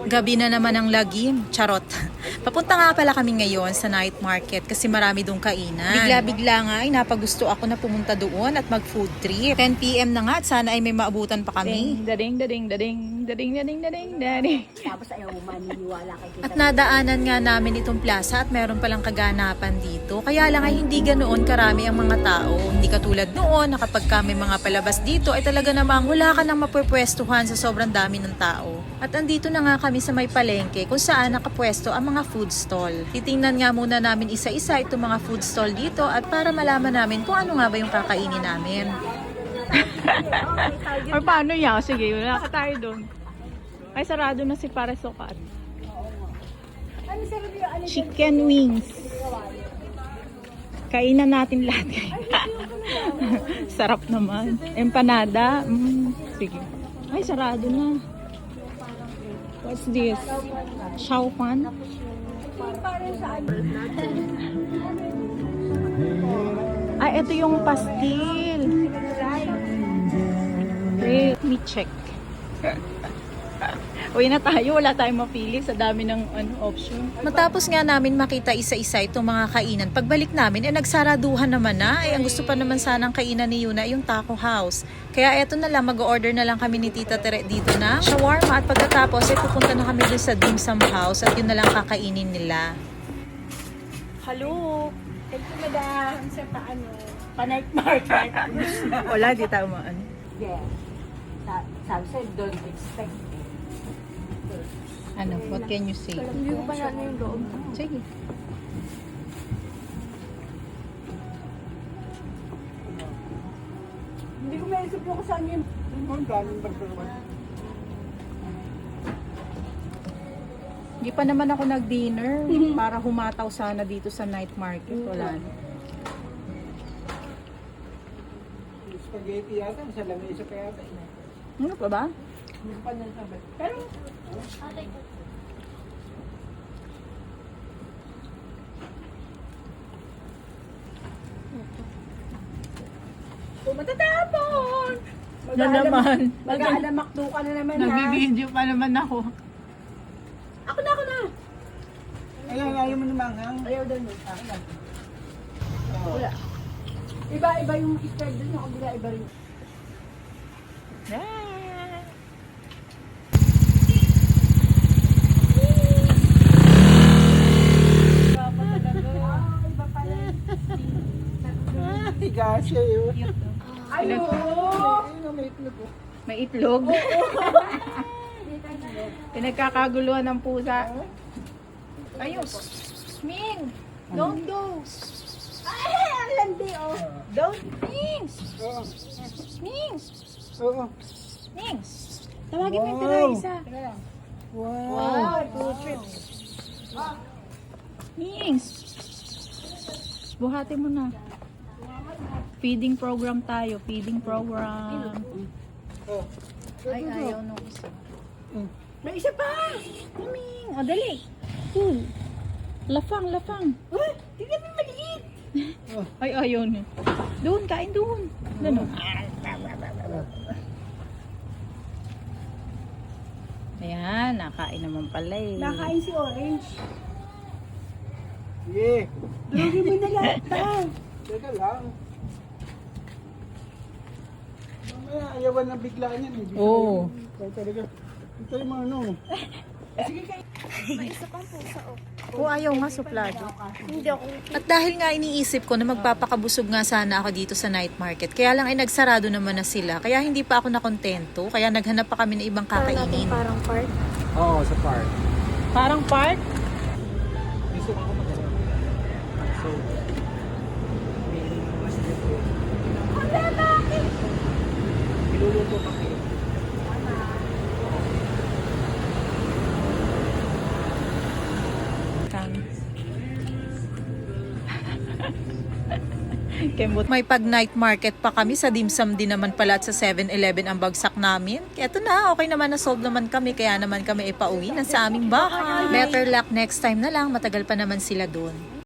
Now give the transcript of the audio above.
Gabi na naman ang lagim. Charot. Papunta nga pala kami ngayon sa night market kasi marami doong kainan. Bigla-bigla nga ay napagusto ako na pumunta doon at mag-food trip. 10 PM na nga at sana ay may maabutan pa kami. Dading, dading, dading, dading, dading, dading, dading. Tapos ayaw mo maniniwala kay kita. At nadaanan nga namin itong plaza at meron palang kaganapan dito. Kaya lang ay hindi ganoon karami ang mga tao. Hindi katulad noon na kapag kami mga palabas dito ay talaga namang wala ka nang mapupwestuhan sa sobrang dami ng tao. At andito na nga kami sa may palengke kung saan nakapwesto ang mga food stall. Titingnan nga muna namin isa-isa itong mga food stall dito at para malaman namin kung ano nga ba yung kakainin namin. Or paano yan? Sige, wala ka tayo doon. Ay, sarado na si Pare Sukat. Chicken wings. Kainan natin lahat. Sarap naman. Empanada. Sige. Ay, sarado na. What's this? Chow fan? Ay, ito yung pastil. Wait, let me check. Uwi na tayo, wala tayong mapili sa dami ng option. Matapos nga namin makita isa-isa itong mga kainan, pagbalik namin, nagsaraduhan naman na. Ang gusto pa naman sanang kainan ni Yuna yung taco house. Kaya eto na lang, mag-order na lang kami ni Tita Tere dito na shawarma at pagkatapos pupunta na kami dun sa dim sum house at yun na lang kakainin nila. Hello! Thank you, madam. Sa pa-night market. Wala, di tayo maano. Yeah. Sabi sa'yo, don't expect. Ano, what can you say? Hindi ko pa na yung loob. Sige. Hindi ko maisip yung kung saan yun. Hindi pa naman ako nag-dinner para humataw sana dito sa night market. Wala na. Spaghetti yata, sa lamesa pa yata. Ano pa ba? Hindi pa niya sabi. Pero, matatapon! Na naman. Mag-aalamakdo ka na naman, ha? Nagbibideo pa naman ako. Ako na! Ayaw mo naman, ha? Ayaw daw nun. Akin lang. Wala. Iba-iba yung style dun, yung kabila, iba rin. Iba pala. Ay, gasya yun. Ay, May itlog ko. May itlog. Pinagkakaguluhan ng pusa. Ayun. Ming! Don't go! Ay, ang landi, oh. Don't! Ming! Oo. Ming! Oo. Ming! Tawagin mo yung Wow. Teresa. Wow. Two trips. Ming! Buhati mo na. Feeding program tayo. Feeding program. Oh. Ay, ayaw nung isa. May isa pa! Ming! O, dali. Lafang, lafang. Uy, tingnan mo maliit. Ay, ayaw niya. Doon, kain doon. Doon. Ayan, nakain naman pala eh. Nakain si Orange. Sige. Durugin mo na lahat, pa. Teka lang. Mamaya, ayawan na biglaan yan. Eh. Oo. Kaya talaga. Ito yung mga ano. Oo, ayaw nga suplado. Hindi ako. At dahil nga iniisip ko na magpapakabusog nga sana ako dito sa night market, kaya lang ay nagsarado naman na sila, kaya hindi pa ako nakontento, kaya naghanap pa kami ng ibang kakainin. Parang part. Oo, sa park. Parang park? Gusto ko magano. So, mas dito. Iluluto pa kayo. Kembot. May pag night market pa kami, sa dim sum din naman pala at sa 7-Eleven ang bagsak namin. Kaya ito na, okay naman, na-solve naman kami, kaya naman kami ipauwi na sa aming bahay. Better luck next time na lang, matagal pa naman sila doon.